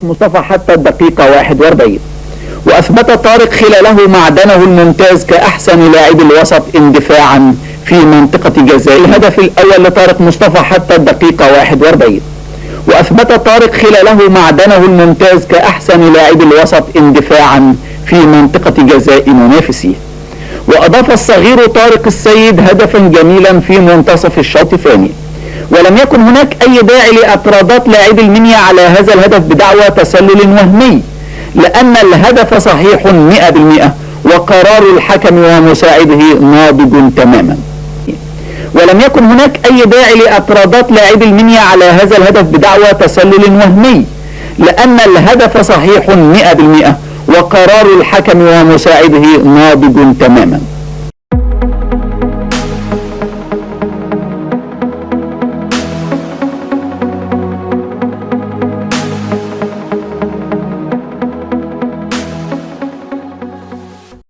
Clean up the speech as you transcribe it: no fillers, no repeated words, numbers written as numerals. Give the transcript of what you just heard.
مصطفى حتى الدقيقة 41. وأثبت طارق خلاله معدنه الممتاز كأحسن لاعب الوسط اندفاعا في منطقة جزاء. الهدف الأول لطارق مصطفى حتى الدقيقة 41. وأثبت طارق خلاله معدنه الممتاز كأحسن لاعب الوسط اندفاعا في منطقة جزاء منافسيه. وأضاف الصغير طارق السيد هدفا جميلا في منتصف الشوط الثاني. ولم يكن هناك أي داعي لاعتراضات لاعبي المنيا على هذا الهدف بدعوى تسلل وهمي، لأن الهدف صحيح 100%، وقرار الحكم ومساعده ناضج تماما. ولم يكن هناك أي داعي لاعتراضات لاعبي المنيا على هذا الهدف بدعوى تسلل وهمي، لأن الهدف صحيح 100%، وقرار الحكم ومساعده ناضج تماما.